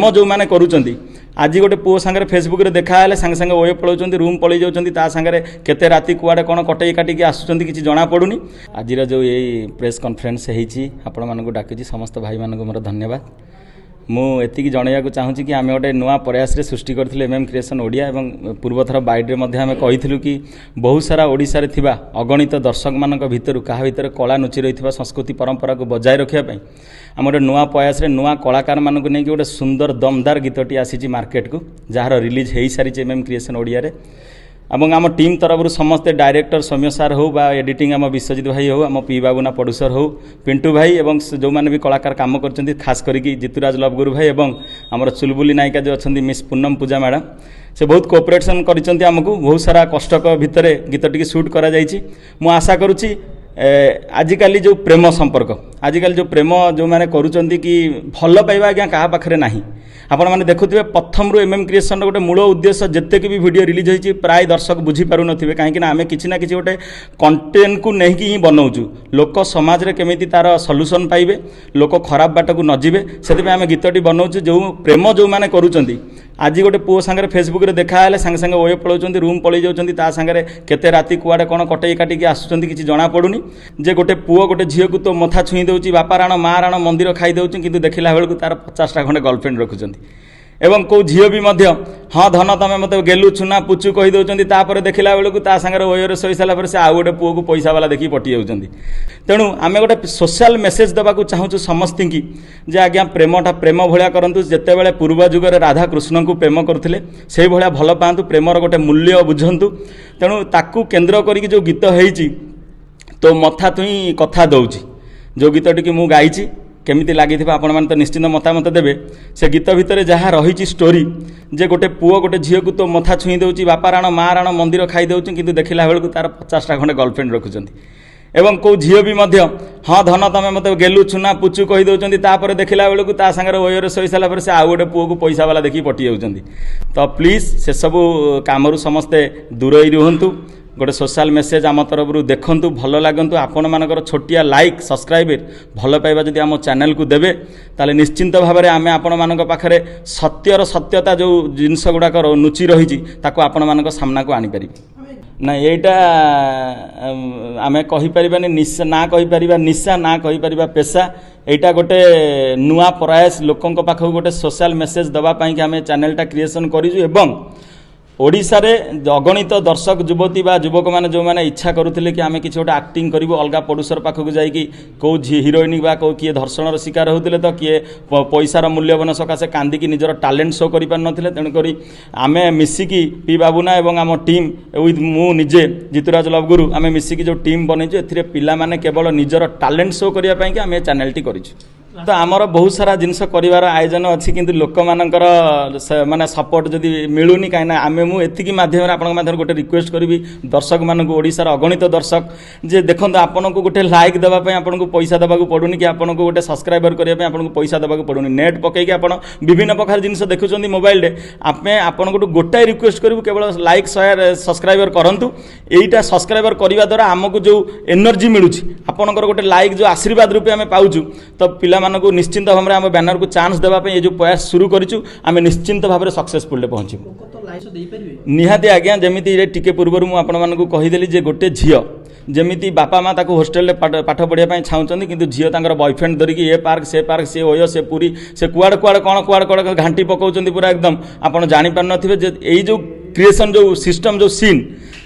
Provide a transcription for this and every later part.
प्रेम जो मैंने करूँ आज गोटे पुओ सांगे फेसबुक रे देखा है सांगे सांगे ओए पलाउं रूम पलि जाऊँच ता सांगे केते राति कुआडे कौन कटई काटिकी आसुँच कि जना पड़ूनी। आज जो ये प्रेस कॉन्फ्रेंस होती आपण मानक डाकी समस्त भाई मानक मोर धन्यवाद। मुझे जनवाक चाहूँगी कि आम गोटे नुआ प्रयास रे सृष्टि करथिले एमएम क्रिएशन ओडिया एवं पूर्वथर बाइड्रे आम कही कि बहुत सारा ओडिशा रे थिबा अगणित दर्शक मानक भितर क्या भितर कला लुचि रही संस्कृति परंपरा को बजाय रखापी आम गोटे नुआ प्रयास रे नुआ कलाकार मानक नहीं गोटे सुंदर दमदार गीतटी आसी मार्केट को जार रिलीज हो सारी एमएम क्रिएशन ओडिया रे एवं आम टीम तरफ समस्ते डायरेक्टर सौम्य सार हो बा एडिटिंग आम विश्वजित भाई हो आम पी बाबुना प्रोड्यूसर हो पिंटू भाई एवं जो मैंने भी कलाकार काम कर खास करके जितुराज लवगुरु भाई एवं आमर चुलबुली नायिका जो अच्छा मिस पूनम पूजा मैडम से बहुत कोऑपरेशन कर आमको बहुत सारा कष्टक भितर गीतटी शूट करा मु आशा करुच्ची आजिकल जो प्रेम संपर्क आजिकल जो प्रेम जो मैंने करुँच कि भल पाइबा आज्ञा क्या पाखे ना आपण मैंने देखुए प्रथम रू एमएम क्रिएशन गोटे मूल उद्देश्य जिते भी वीडियो रिलीज होती प्राय दर्शक बुझीपार थे कहीं आम कि गोटे कंटेंट को लेकिन ही बनाऊँ लोक समाज रे केमिति तार सल्यूशन पाइबे लोक खराब बाट को नजिबे से आम गीतटी बनाऊँ जो प्रेम जो मैंने करूँ आज गोटे पुओ सांगे फेसबुक रे देखा है सांगे सांगे ओए पलाउं रूम पलि जाऊँच ता सांगे केते राति कुआडे कौन कटई काटिकी आसुँच कि जना पड़ूनी जे गोटे पुओ गोटे झील को तो मथा छुई दौर बापा राण माँ राण मंदिर खाई दौर कि देखला बेलू तार 50टा खंडे गर्लफ्रेंड रखुच्च एवं कौ झील भी हाँ धन तुम मत गेलु छुना पुचु कही दौरान तापर देखला बेलू ता सांगे ओयर शोई सारा से आउ गोटे पुओ को पैसा वाला देखिए पटि जाऊँच तेणु आम गोटे सोशल मेसेज देवाक चाहूँ समस्त की जे आज्ञा प्रेमटा प्रेम भाया करूँ जिते बड़े पूर्व जुगर राधा कृष्ण को प्रेम करते से भाया भल पातु प्रेमर गोटे मूल्य बुझंतु तेणु ताकू केन्द्र करी जो गीत होती तो मथा तुई कथा दौची जो गीतटी मु गाइची केमिति लगी आपण मैंने तो निश्चिंत मतामत देवे से गीत भितर जहाँ रही स्टोरी जे गोटे पुओ गोटे झील को तो मथा छुई दौर बापा राण माँ राण मंदिर खाई दौर कि देखला बेलू तार 50टा खंडे गर्लफ्रेंड रखुच्च एवं कौ झील भी हाँ धन तुम मत गेलु छुना पुचु कही दौरान तापर देखला बेलू ता सांगे ओयर शोई सारा से आउ गोटे पुओ को पैसा वाला देखिए पटि जाऊँच तो प्लीज से सबू कमरू समस्ते दूर रुहतु गोटे सोशल मेसेज आम तरफ देखूँ भल लगतु आपण मानकर छोटिया लाइक सब्सक्राइब भल पाइबा जदि आम चैनल को देवे ताले निश्चिंत भाव में आम आपण मान पाखे सत्यर सत्यता जो जिनस गुड़ाक लुचि रही आपण मान सामना को आनीपर ना यहीटा आम कहीपर निशा ना कहीपर निशा ना कहीपर पेशा यहाँ गोटे नुआ प्रयास लोकों पाखक गोटे सोशल मेसेज देवाई आम चैनलटा क्रिएशन करूँ ओडिशा रे अगणित दर्शक युवती बा युवक मैंने जो मैंने इच्छा करुले कि आम किसी गोटे आक्टिंग करूँ अलग प्रोड्यूसर पाखक जाकि कौ हिरोइन बा कौ किए धर्षणर शिकार होते तो किए पैसार मूल्यवान सकाशे कांदिकी निजर टैलेंट शो कर तेणुक आम मिसिकी पी बाबुना एवं आम टीम विथ मु निजे जितुराज लवगुरु आम मिसिकी जो टीम बनईचु ए पिला माने केवल निजर टैलेंट शो करने आम चैनलटी करूँ तो आमर बहुत सारा जिनस कर आयोजन अच्छी किंतु लोक मानकर माने सपोर्ट जदि मिलूनी कहीं आम मुझे माध्यम आप गोटे रिक्वेस्ट करी दर्शक मानक ओडिशार अगणित दर्शक जे देखो आपन को गोटे लाइक देवाई आपन को पैसा देवाक पड़ूनी कि आपन को गोटे सब्सक्राइबर करने आपन को पैसा देवाक पड़ूनी नेट पकईकि आप विभिन्न प्रकार जिनस देखुं मोबाइल आम आपन को गोटाए रिक्वेस्ट करूँ केवल लाइक शेयर सब्सक्राइबर करूँ यहीटा सब्सक्राइबर करने द्वारा आमको जो एनर्जी मिलूँ आपंकर गोटे लाइक जो आशीर्वाद रूपे आम पाऊँ तो पिला मानक निश्चिंत भाव में आम बैनर को चांस देवाई ये जो प्रयास शुरू करूँ आम निश्चिंत भाव में सक्सेसफुल पहुँचू निहाती आज्ञा जमीती टिके पूर्व मुझे कहीदेली जे गोटे झील जमीती बापा माँ ताको होस्टेल पाठ पढ़ाई चाहूँगी किंतु झील तांकर बॉयफ्रेंड धरिकी ए पार्क से ओयो से पूरी से कुआड़ कुआड़ कौन कुआड़ कुआड़ घाटी पकाउछन्ति पूरा एकदम आपन जानि पार नथिबे जे एई जो क्रिएशन जो सिस्टम जो सीन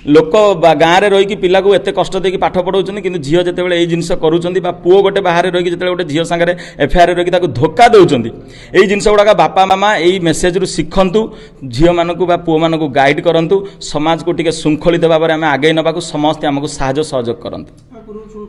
लोक गाँव में रहीकि पिला को एत कष्ट देकी पाठ पढ़ाऊँ कि झील जिते ये जिनस करुँच पुओ गोटे बाहर रही जो गोटे झील सांगे एफआईआर रही धोखा दौरान यही जिनस गुड़ाक बापा मामा यही मेसेज रू शिखतु झील मानक पुओ मानक गाइड करूँ समाज को टिके श्रृंखलित भाव में आगे नवाक समस्ते आमको साहय सहयोग करते।